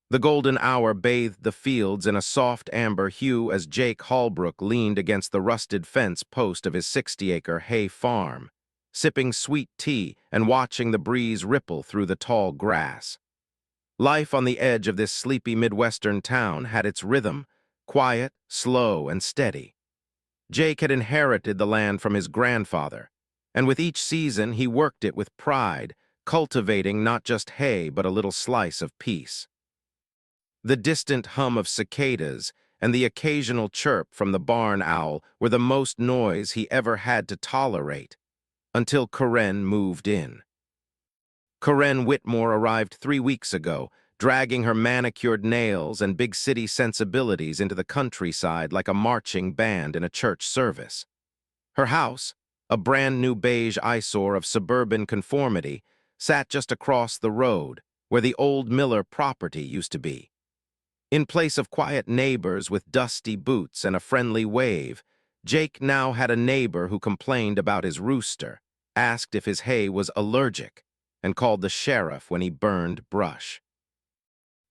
The golden hour bathed the fields in a soft amber hue as Jake Hallbrook leaned against the rusted fence post of his 60-acre hay farm, sipping sweet tea and watching the breeze ripple through the tall grass. Life on the edge of this sleepy Midwestern town had its rhythm, quiet, slow, and steady. Jake had inherited the land from his grandfather, and with each season he worked it with pride, cultivating not just hay but a little slice of peace. The distant hum of cicadas and the occasional chirp from the barn owl were the most noise he ever had to tolerate, until Karen moved in. Karen Whitmore arrived 3 weeks ago, dragging her manicured nails and big city sensibilities into the countryside like a marching band in a church service. Her house, a brand-new beige eyesore of suburban conformity, sat just across the road, where the old Miller property used to be. In place of quiet neighbors with dusty boots and a friendly wave, Jake now had a neighbor who complained about his rooster, asked if his hay was allergic, and called the sheriff when he burned brush.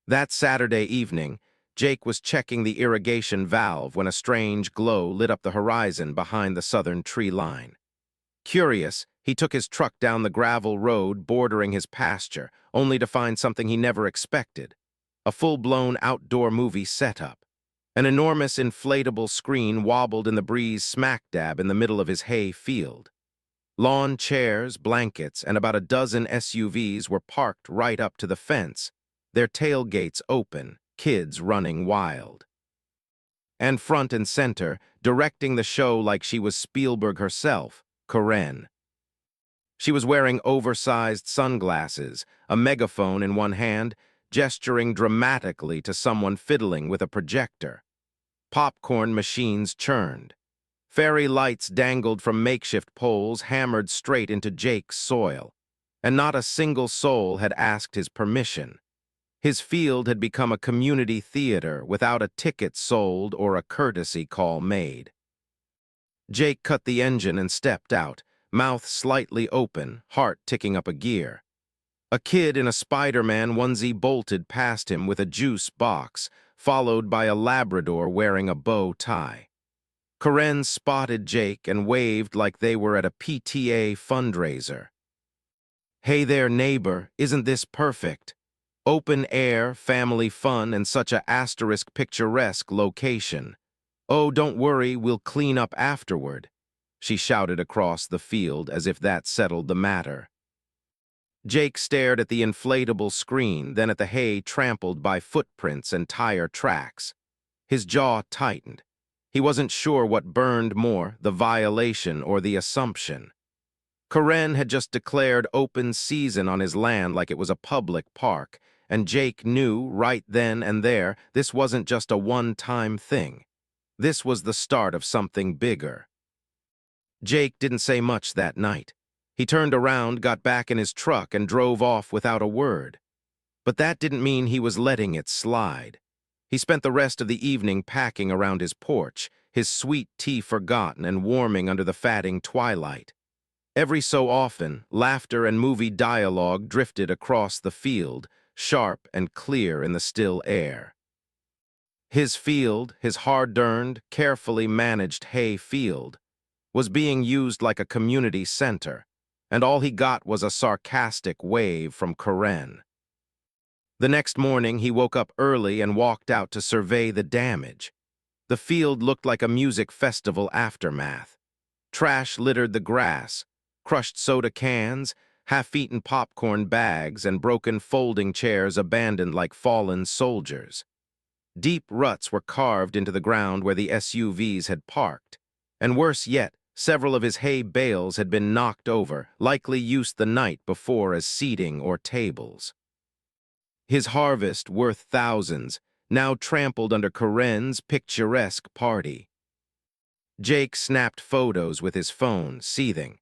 That Saturday evening, Jake was checking the irrigation valve when a strange glow lit up the horizon behind the southern tree line. Curious, he took his truck down the gravel road bordering his pasture, only to find something he never expected: a full-blown outdoor movie setup. An enormous inflatable screen wobbled in the breeze smack dab in the middle of his hay field. Lawn chairs, blankets, and about a dozen SUVs were parked right up to the fence, their tailgates open, kids running wild. And front and center, directing the show like she was Spielberg herself, Karen. She was wearing oversized sunglasses, a megaphone in one hand, gesturing dramatically to someone fiddling with a projector. Popcorn machines churned. Fairy lights dangled from makeshift poles hammered straight into Jake's soil, and not a single soul had asked his permission. His field had become a community theater without a ticket sold or a courtesy call made. Jake cut the engine and stepped out, mouth slightly open, heart ticking up a gear. A kid in a Spider-Man onesie bolted past him with a juice box, followed by a Labrador wearing a bow tie. Karen spotted Jake and waved like they were at a PTA fundraiser. "Hey there, neighbor, isn't this perfect? Open air, family fun, and such a asterisk picturesque location. Oh, don't worry, we'll clean up afterward," she shouted across the field as if that settled the matter. Jake stared at the inflatable screen, then at the hay trampled by footprints and tire tracks. His jaw tightened. He wasn't sure what burned more, the violation or the assumption. Karen had just declared open season on his land like it was a public park, and Jake knew right then and there this wasn't just a one-time thing. This was the start of something bigger. Jake didn't say much that night. He turned around, got back in his truck, and drove off without a word. But that didn't mean he was letting it slide. He spent the rest of the evening packing around his porch, his sweet tea forgotten and warming under the fatting twilight. Every so often, laughter and movie dialogue drifted across the field, sharp and clear in the still air. His field, his hard-earned, carefully managed hay field, was being used like a community center, and all he got was a sarcastic wave from Karen. The next morning, he woke up early and walked out to survey the damage. The field looked like a music festival aftermath. Trash littered the grass, crushed soda cans, half-eaten popcorn bags, and broken folding chairs abandoned like fallen soldiers. Deep ruts were carved into the ground where the SUVs had parked, and worse yet, several of his hay bales had been knocked over, likely used the night before as seating or tables. His harvest, worth thousands, now trampled under Karen's picturesque party. Jake snapped photos with his phone, seething.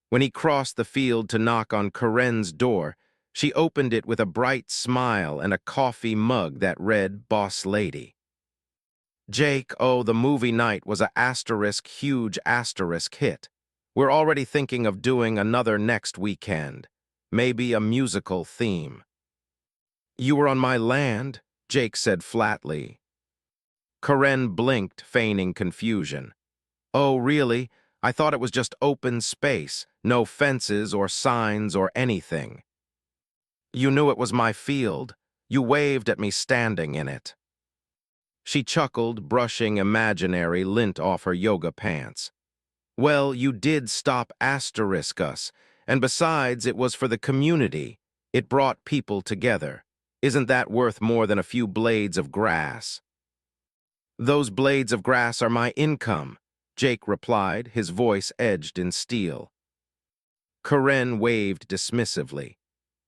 When he crossed the field to knock on Karen's door, she opened it with a bright smile and a coffee mug that read "Boss Lady." "Jake, oh, the movie night was a huge asterisk hit. We're already thinking of doing another next weekend. Maybe a musical theme." "You were on my land," Jake said flatly. Karen blinked, feigning confusion. Oh, really? I thought it was just open space, no fences or signs or anything. You knew it was my field. You waved at me standing in it. She chuckled, brushing imaginary lint off her yoga pants. Well, you did stop asterisk us, and besides, it was for the community. It brought people together. Isn't that worth more than a few blades of grass? Those blades of grass are my income, Jake replied, his voice edged in steel. Karen waved dismissively.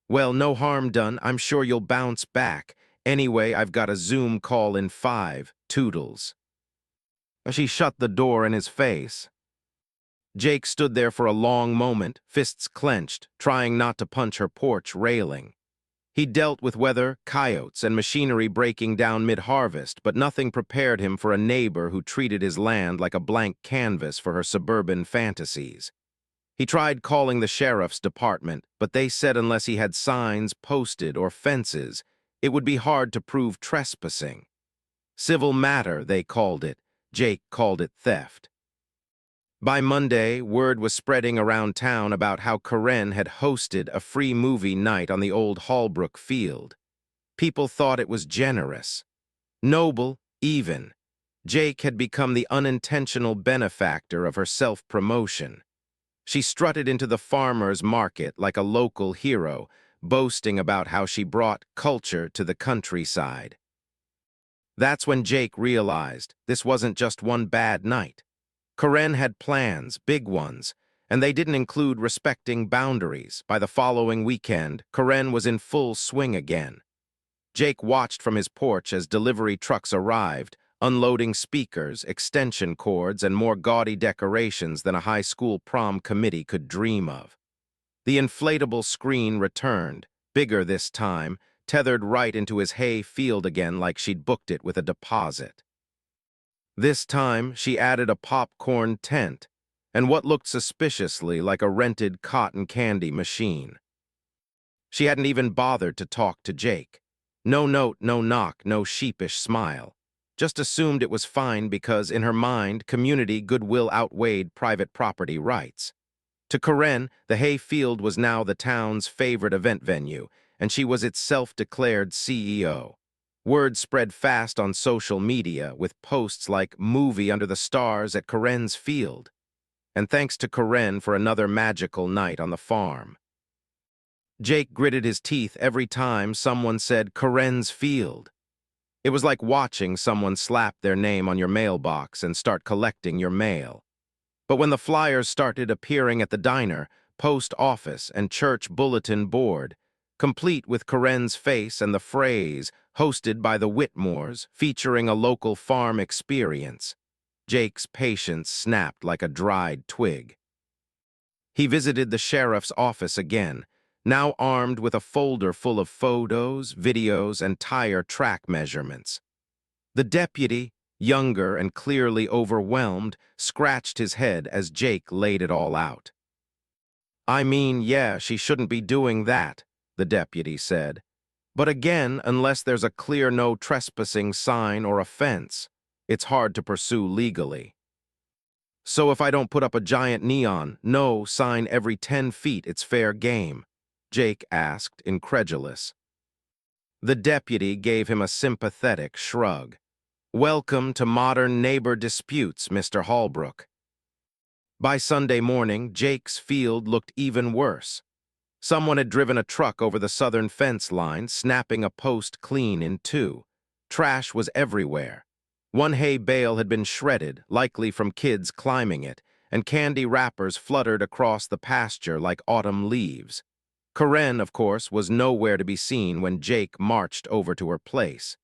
Well, no harm done. I'm sure you'll bounce back. Anyway, I've got a Zoom call in 5, toodles. She shut the door in his face. Jake stood there for a long moment, fists clenched, trying not to punch her porch railing. He dealt with weather, coyotes, and machinery breaking down mid-harvest, but nothing prepared him for a neighbor who treated his land like a blank canvas for her suburban fantasies. He tried calling the sheriff's department, but they said unless he had signs posted or fences, it would be hard to prove trespassing. Civil matter, they called it. Jake called it theft. By Monday, word was spreading around town about how Karen had hosted a free movie night on the old Hallbrook field. People thought it was generous. Noble, even. Jake had become the unintentional benefactor of her self-promotion. She strutted into the farmer's market like a local hero, boasting about how she brought culture to the countryside. That's when Jake realized this wasn't just one bad night. Karen had plans, big ones, and they didn't include respecting boundaries. By the following weekend, Karen was in full swing again. Jake watched from his porch as delivery trucks arrived, unloading speakers, extension cords, and more gaudy decorations than a high school prom committee could dream of. The inflatable screen returned, bigger this time, tethered right into his hay field again like she'd booked it with a deposit. This time, she added a popcorn tent and what looked suspiciously like a rented cotton candy machine. She hadn't even bothered to talk to Jake. No note, no knock, no sheepish smile. Just assumed it was fine because, in her mind, community goodwill outweighed private property rights. To Karen, the hay field was now the town's favorite event venue, and she was its self-declared CEO. Word spread fast on social media with posts like "Movie under the stars at Karen's field." And thanks to Karen for another magical night on the farm. Jake gritted his teeth every time someone said Karen's field. It was like watching someone slap their name on your mailbox and start collecting your mail. But when the flyers started appearing at the diner, post office, and church bulletin board, complete with Karen's face and the phrase, hosted by the Whitmores, featuring a local farm experience, Jake's patience snapped like a dried twig. He visited the sheriff's office again, now armed with a folder full of photos, videos, and tire track measurements. The deputy, younger and clearly overwhelmed, scratched his head as Jake laid it all out. I mean, yeah, she shouldn't be doing that, the deputy said. But again, unless there's a clear no trespassing sign or a fence, it's hard to pursue legally. So if I don't put up a giant neon, no sign every 10 feet, it's fair game? Jake asked, incredulous. The deputy gave him a sympathetic shrug. Welcome to modern neighbor disputes, Mr. Hallbrook. By Sunday morning, Jake's field looked even worse. Someone had driven a truck over the southern fence line, snapping a post clean in two. Trash was everywhere. One hay bale had been shredded, likely from kids climbing it, and candy wrappers fluttered across the pasture like autumn leaves. Karen, of course, was nowhere to be seen when Jake marched over to her place.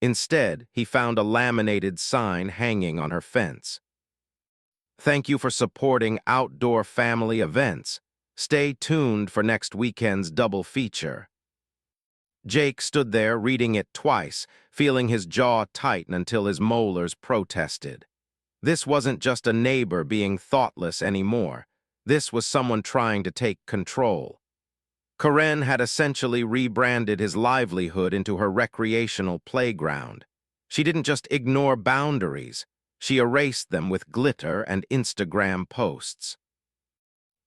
Instead, he found a laminated sign hanging on her fence. Thank you for supporting outdoor family events. Stay tuned for next weekend's double feature. Jake stood there reading it twice, feeling his jaw tighten until his molars protested. This wasn't just a neighbor being thoughtless anymore. This was someone trying to take control. Karen had essentially rebranded his livelihood into her recreational playground. She didn't just ignore boundaries, she erased them with glitter and Instagram posts.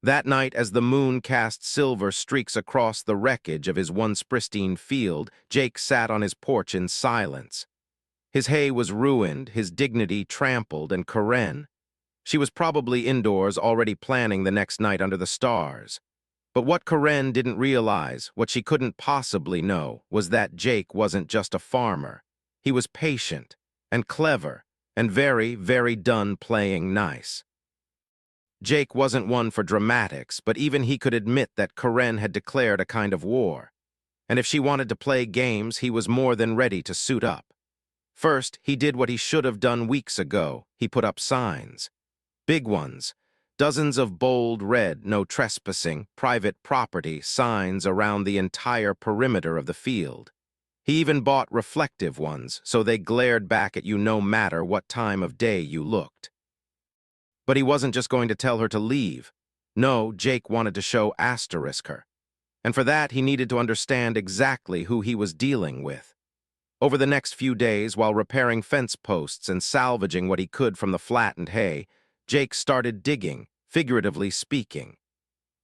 That night, as the moon cast silver streaks across the wreckage of his once pristine field, Jake sat on his porch in silence. His hay was ruined, his dignity trampled, and Karen, she was probably indoors already planning the next night under the stars. But what Karen didn't realize, what she couldn't possibly know, was that Jake wasn't just a farmer. He was patient and clever and very, very done playing nice. Jake wasn't one for dramatics, but even he could admit that Karen had declared a kind of war. And if she wanted to play games, he was more than ready to suit up. First, he did what he should have done weeks ago. He put up signs. Big ones. Dozens of bold red, no trespassing, private property signs around the entire perimeter of the field. He even bought reflective ones, so they glared back at you no matter what time of day you looked. But he wasn't just going to tell her to leave. No, Jake wanted to show asterisk her. And for that, he needed to understand exactly who he was dealing with. Over the next few days, while repairing fence posts and salvaging what he could from the flattened hay, Jake started digging, figuratively speaking.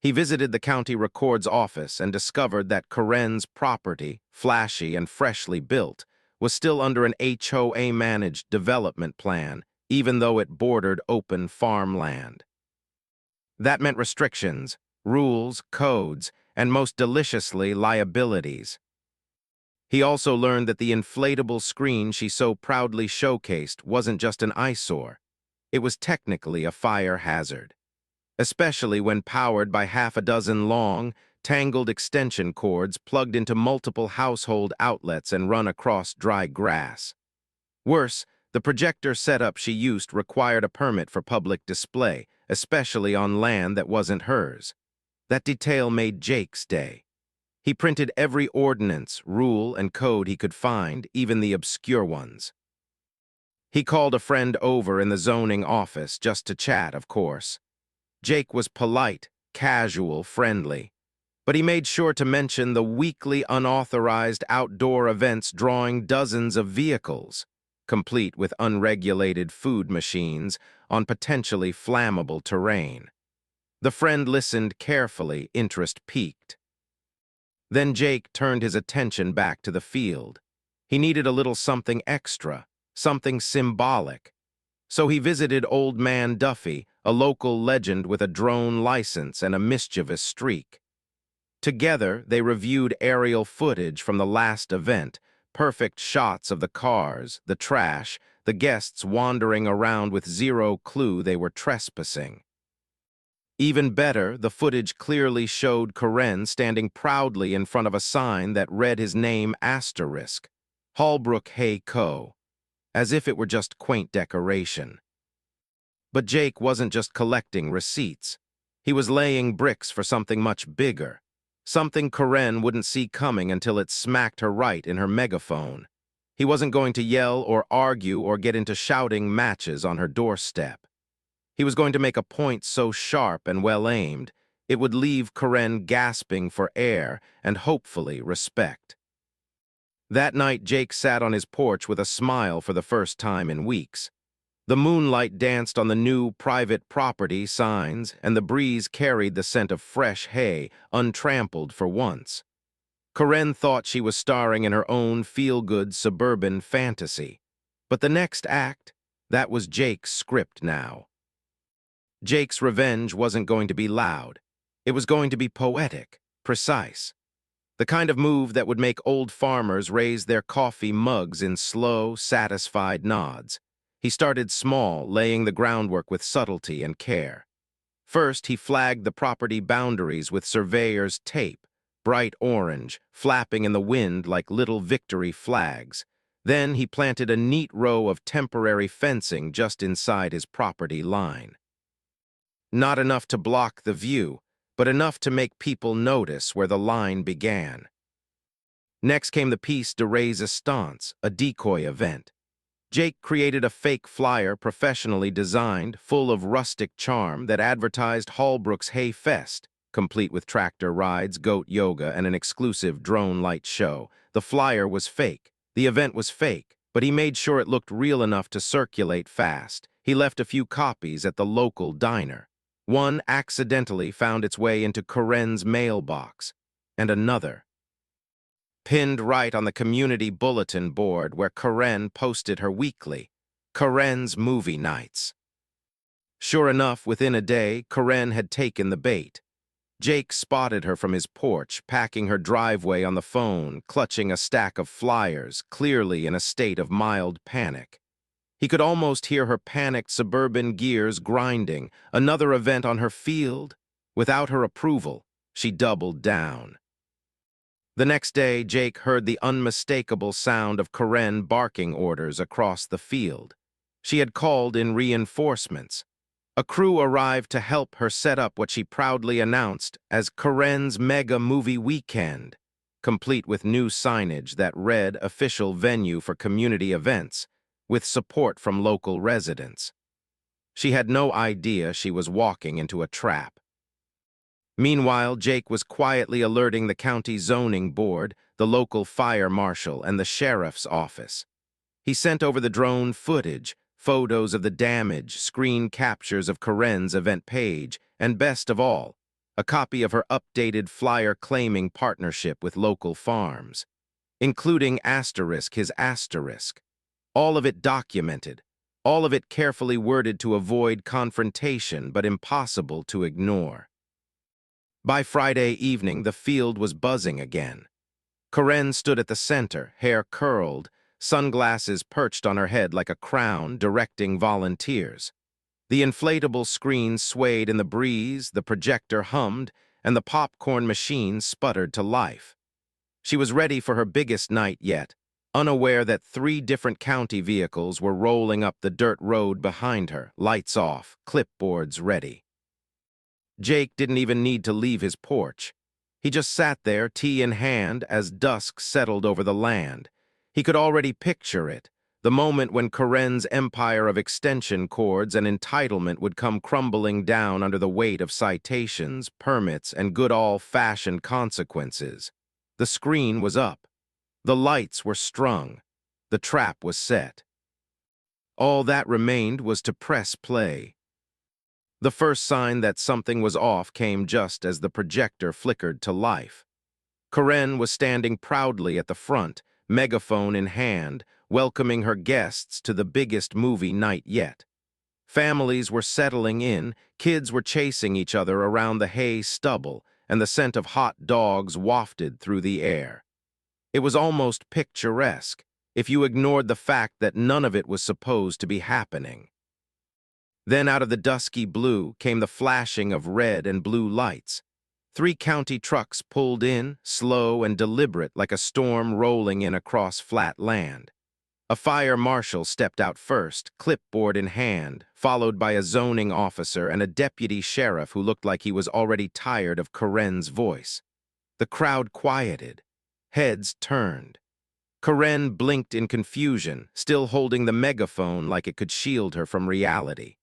He visited the county record's office and discovered that Karen's property, flashy and freshly built, was still under an HOA-managed development plan, even though it bordered open farmland. That meant restrictions, rules, codes, and most deliciously, liabilities. He also learned that the inflatable screen she so proudly showcased wasn't just an eyesore. It was technically a fire hazard, especially when powered by half a dozen long, tangled extension cords plugged into multiple household outlets and run across dry grass. Worse, the projector setup she used required a permit for public display, especially on land that wasn't hers. That detail made Jake's day. He printed every ordinance, rule, and code he could find, even the obscure ones. He called a friend over in the zoning office just to chat, of course. Jake was polite, casual, friendly, but he made sure to mention the weekly unauthorized outdoor events drawing dozens of vehicles, complete with unregulated food machines on potentially flammable terrain. The friend listened carefully, interest piqued. Then Jake turned his attention back to the field. He needed a little something extra, something symbolic. So he visited Old Man Duffy, a local legend with a drone license and a mischievous streak. Together, they reviewed aerial footage from the last event, perfect shots of the cars, the trash, the guests wandering around with zero clue they were trespassing. Even better, the footage clearly showed Karen standing proudly in front of a sign that read his name asterisk, Holbrook Hay Co., as if it were just quaint decoration. But Jake wasn't just collecting receipts. He was laying bricks for something much bigger, something Karen wouldn't see coming until it smacked her right in her megaphone. He wasn't going to yell or argue or get into shouting matches on her doorstep. He was going to make a point so sharp and well-aimed, it would leave Karen gasping for air and hopefully respect. That night, Jake sat on his porch with a smile for the first time in weeks. The moonlight danced on the new private property signs, and the breeze carried the scent of fresh hay, untrampled for once. Karen thought she was starring in her own feel-good suburban fantasy. But the next act, that was Jake's script now. Jake's revenge wasn't going to be loud. It was going to be poetic, precise. The kind of move that would make old farmers raise their coffee mugs in slow, satisfied nods. He started small, laying the groundwork with subtlety and care. First, he flagged the property boundaries with surveyor's tape, bright orange, flapping in the wind like little victory flags. Then he planted a neat row of temporary fencing just inside his property line. Not enough to block the view, but enough to make people notice where the line began. Next came the piece de resistance, a decoy event. Jake created a fake flyer professionally designed, full of rustic charm that advertised Holbrook's Hay Fest, complete with tractor rides, goat yoga, and an exclusive drone light show. The flyer was fake. The event was fake, but he made sure it looked real enough to circulate fast. He left a few copies at the local diner. One accidentally found its way into Karen's mailbox, and another pinned right on the community bulletin board where Karen posted her weekly, Karen's Movie Nights. Sure enough, within a day, Karen had taken the bait. Jake spotted her from his porch, packing her driveway on the phone, clutching a stack of flyers, clearly in a state of mild panic. He could almost hear her panicked suburban gears grinding. Another event on her field? Without her approval, she doubled down. The next day, Jake heard the unmistakable sound of Karen barking orders across the field. She had called in reinforcements. A crew arrived to help her set up what she proudly announced as Karen's Mega Movie Weekend, complete with new signage that read official venue for community events, with support from local residents. She had no idea she was walking into a trap. Meanwhile, Jake was quietly alerting the county zoning board, the local fire marshal, and the sheriff's office. He sent over the drone footage, photos of the damage, screen captures of Karen's event page, and best of all, a copy of her updated flyer claiming partnership with local farms, including his asterisk. All of it documented, all of it carefully worded to avoid confrontation but impossible to ignore. By Friday evening, the field was buzzing again. Karen stood at the center, hair curled, sunglasses perched on her head like a crown, directing volunteers. The inflatable screen swayed in the breeze, the projector hummed, and the popcorn machine sputtered to life. She was ready for her biggest night yet, unaware that 3 different county vehicles were rolling up the dirt road behind her, lights off, clipboards ready. Jake didn't even need to leave his porch. He just sat there, tea in hand, as dusk settled over the land. He could already picture it, the moment when Karen's empire of extension cords and entitlement would come crumbling down under the weight of citations, permits, and good old-fashioned consequences. The screen was up. The lights were strung. The trap was set. All that remained was to press play. The first sign that something was off came just as the projector flickered to life. Karen was standing proudly at the front, megaphone in hand, welcoming her guests to the biggest movie night yet. Families were settling in, kids were chasing each other around the hay stubble, and the scent of hot dogs wafted through the air. It was almost picturesque, if you ignored the fact that none of it was supposed to be happening. Then out of the dusky blue came the flashing of red and blue lights. 3 county trucks pulled in, slow and deliberate like a storm rolling in across flat land. A fire marshal stepped out first, clipboard in hand, followed by a zoning officer and a deputy sheriff who looked like he was already tired of Karen's voice. The crowd quieted. Heads turned. Karen blinked in confusion, still holding the megaphone like it could shield her from reality.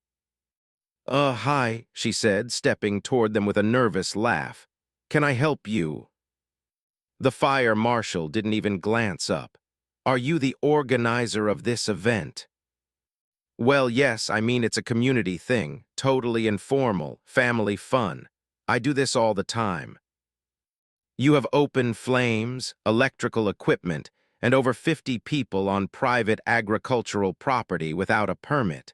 Hi," she said, stepping toward them with a nervous laugh. "Can I help you?" The fire marshal didn't even glance up. "Are you the organizer of this event?" "Well, yes, I mean it's a community thing, totally informal, family fun. I do this all the time." "You have open flames, electrical equipment, and over 50 people on private agricultural property without a permit,"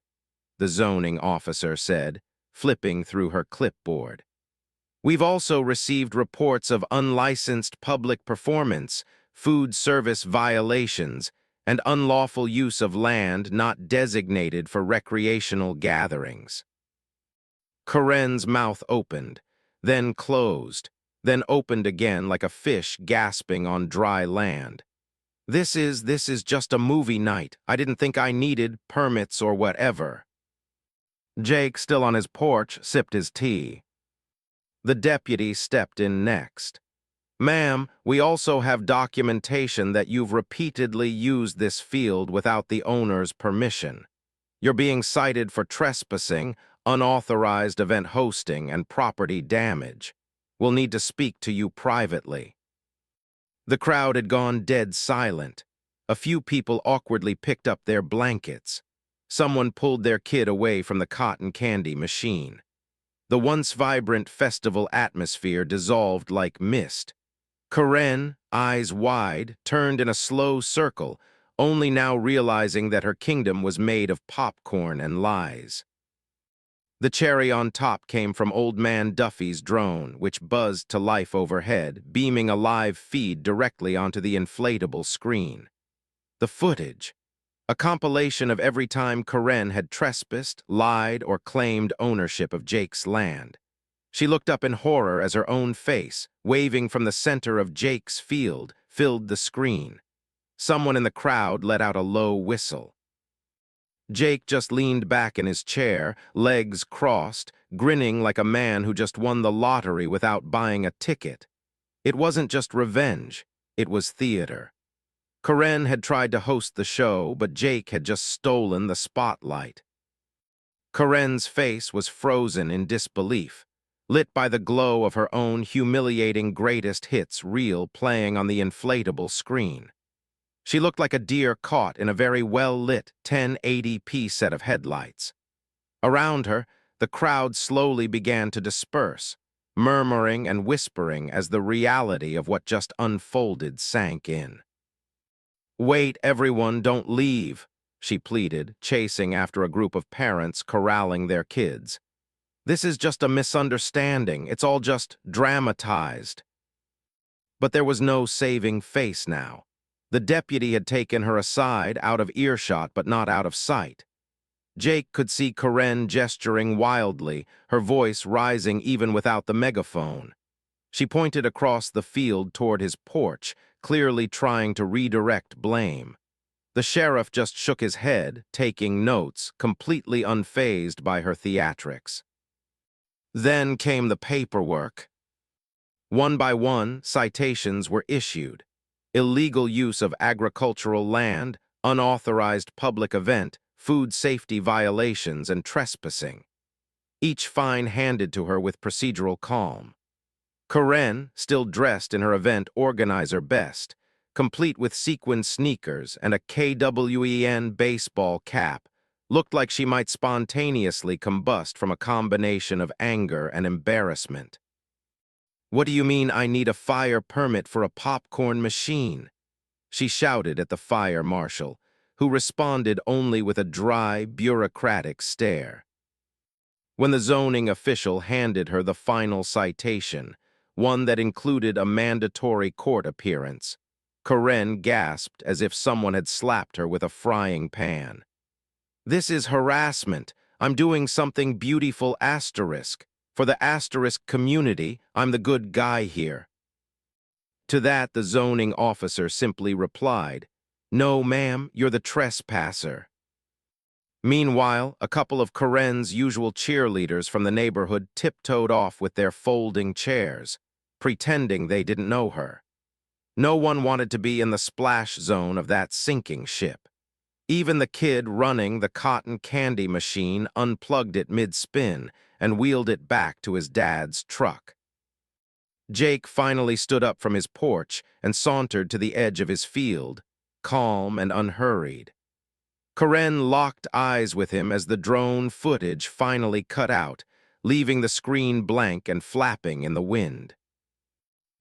the zoning officer said, flipping through her clipboard. "We've also received reports of unlicensed public performance, food service violations, and unlawful use of land not designated for recreational gatherings." Karen's mouth opened, then closed, then opened again like a fish gasping on dry land. This is just a movie night. I didn't think I needed permits or whatever." Jake, still on his porch, sipped his tea. The deputy stepped in next. "Ma'am, we also have documentation that you've repeatedly used this field without the owner's permission. You're being cited for trespassing, unauthorized event hosting, and property damage." We'll need to speak to you privately." The crowd had gone dead silent. A few people awkwardly picked up their blankets. Someone pulled their kid away from the cotton candy machine. The once vibrant festival atmosphere dissolved like mist. Karen, eyes wide, turned in a slow circle, only now realizing that her kingdom was made of popcorn and lies. The cherry on top came from Old Man Duffy's drone, which buzzed to life overhead, beaming a live feed directly onto the inflatable screen. The footage, a compilation of every time Karen had trespassed, lied, or claimed ownership of Jake's land. She looked up in horror as her own face, waving from the center of Jake's field, filled the screen. Someone in the crowd let out a low whistle. Jake just leaned back in his chair, legs crossed, grinning like a man who just won the lottery without buying a ticket. It wasn't just revenge, it was theater. Karen had tried to host the show, but Jake had just stolen the spotlight. Karen's face was frozen in disbelief, lit by the glow of her own humiliating greatest hits reel playing on the inflatable screen. She looked like a deer caught in a very well-lit 1080p set of headlights. Around her, the crowd slowly began to disperse, murmuring and whispering as the reality of what just unfolded sank in. "Wait, everyone, don't leave," she pleaded, chasing after a group of parents corralling their kids. "This is just a misunderstanding. It's all just dramatized." But there was no saving face now. The deputy had taken her aside, out of earshot but not out of sight. Jake could see Karen gesturing wildly, her voice rising even without the megaphone. She pointed across the field toward his porch, clearly trying to redirect blame. The sheriff just shook his head, taking notes, completely unfazed by her theatrics. Then came the paperwork. One by one, citations were issued. Illegal use of agricultural land, unauthorized public event, food safety violations, and trespassing. Each fine handed to her with procedural calm. Karen, still dressed in her event organizer best, complete with sequin sneakers and a KWEN baseball cap, looked like she might spontaneously combust from a combination of anger and embarrassment. "What do you mean I need a fire permit for a popcorn machine?" she shouted at the fire marshal, who responded only with a dry, bureaucratic stare. When the zoning official handed her the final citation, one that included a mandatory court appearance, Karen gasped as if someone had slapped her with a frying pan. "This is harassment. I'm doing something beautiful asterisk. For the asterisk community, I'm the good guy here." To that, the zoning officer simply replied, "No, ma'am, you're the trespasser." Meanwhile, a couple of Karen's usual cheerleaders from the neighborhood tiptoed off with their folding chairs, pretending they didn't know her. No one wanted to be in the splash zone of that sinking ship. Even the kid running the cotton candy machine unplugged it mid-spin and wheeled it back to his dad's truck. Jake finally stood up from his porch and sauntered to the edge of his field, calm and unhurried. Karen locked eyes with him as the drone footage finally cut out, leaving the screen blank and flapping in the wind.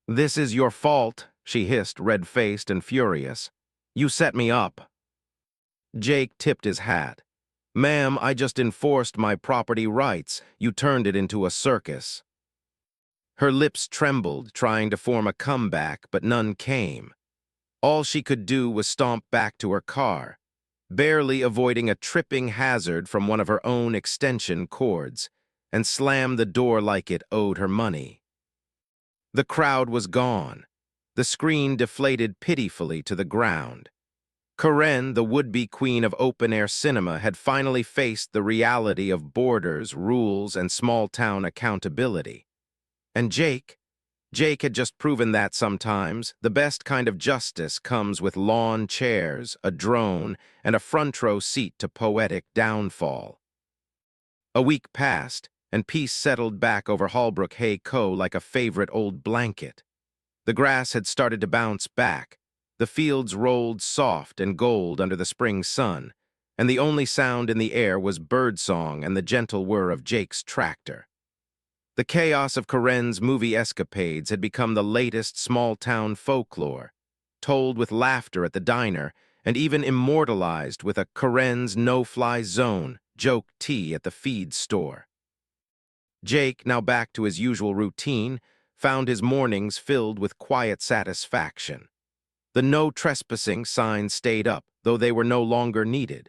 "This is your fault," she hissed, red-faced and furious. "You set me up." Jake tipped his hat. "Ma'am, I just enforced my property rights. You turned it into a circus." Her lips trembled, trying to form a comeback, but none came. All she could do was stomp back to her car, barely avoiding a tripping hazard from one of her own extension cords, and slam the door like it owed her money. The crowd was gone. The screen deflated pitifully to the ground. Karen, the would-be queen of open-air cinema, had finally faced the reality of borders, rules, and small-town accountability. And Jake had just proven that sometimes the best kind of justice comes with lawn chairs, a drone, and a front-row seat to poetic downfall. A week passed, and peace settled back over Holbrook Hay Co. like a favorite old blanket. The grass had started to bounce back. The fields rolled soft and gold under the spring sun, and the only sound in the air was birdsong and the gentle whir of Jake's tractor. The chaos of Corinne's movie escapades had become the latest small-town folklore, told with laughter at the diner and even immortalized with a Corinne's no-fly zone joke tea at the feed store. Jake, now back to his usual routine, found his mornings filled with quiet satisfaction. The no trespassing signs stayed up, though they were no longer needed.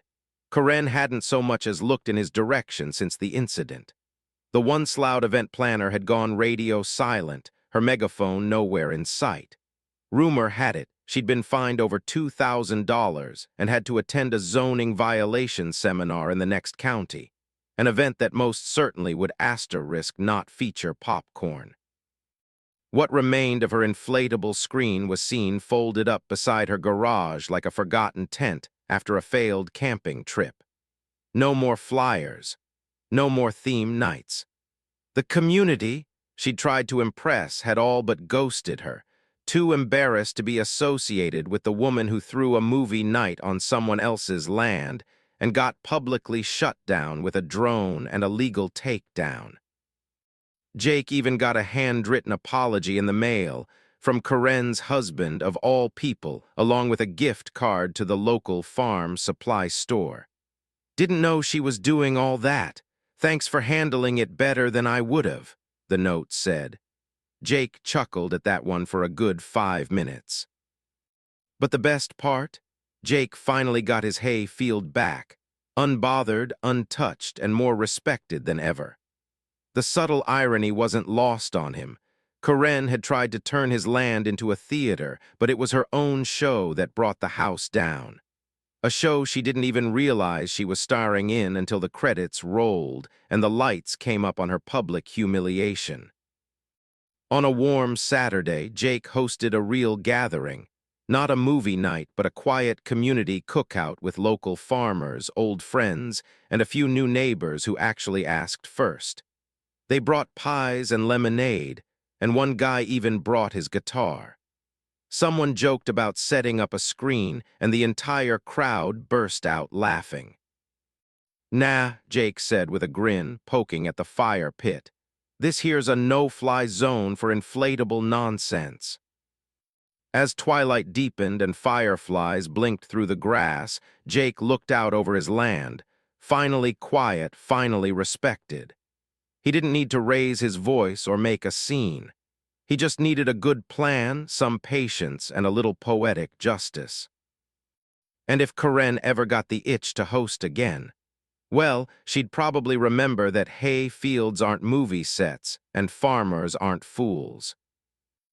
Corinne hadn't so much as looked in his direction since the incident. The Once Loud event planner had gone radio silent, her megaphone nowhere in sight. Rumor had it she'd been fined over $2,000 and had to attend a zoning violation seminar in the next county, an event that most certainly would asterisk not feature popcorn. What remained of her inflatable screen was seen folded up beside her garage like a forgotten tent after a failed camping trip. No more flyers. No more theme nights. The community she'd tried to impress had all but ghosted her, too embarrassed to be associated with the woman who threw a movie night on someone else's land and got publicly shut down with a drone and a legal takedown. Jake even got a handwritten apology in the mail from Corinne's husband of all people, along with a gift card to the local farm supply store. Didn't know she was doing all that. Thanks for handling it better than I would have, the note said. Jake chuckled at that one for a good 5 minutes. But the best part? Jake finally got his hay field back, unbothered, untouched, and more respected than ever. The subtle irony wasn't lost on him. Corinne had tried to turn his land into a theater, but it was her own show that brought the house down. A show she didn't even realize she was starring in until the credits rolled and the lights came up on her public humiliation. On a warm Saturday, Jake hosted a real gathering. Not a movie night, but a quiet community cookout with local farmers, old friends, and a few new neighbors who actually asked first. They brought pies and lemonade, and one guy even brought his guitar. Someone joked about setting up a screen, and the entire crowd burst out laughing. "Nah," Jake said with a grin, poking at the fire pit. "This here's a no-fly zone for inflatable nonsense." As twilight deepened and fireflies blinked through the grass, Jake looked out over his land, finally quiet, finally respected. He didn't need to raise his voice or make a scene. He just needed a good plan, some patience, and a little poetic justice. And if Corinne ever got the itch to host again, well, she'd probably remember that hay fields aren't movie sets and farmers aren't fools.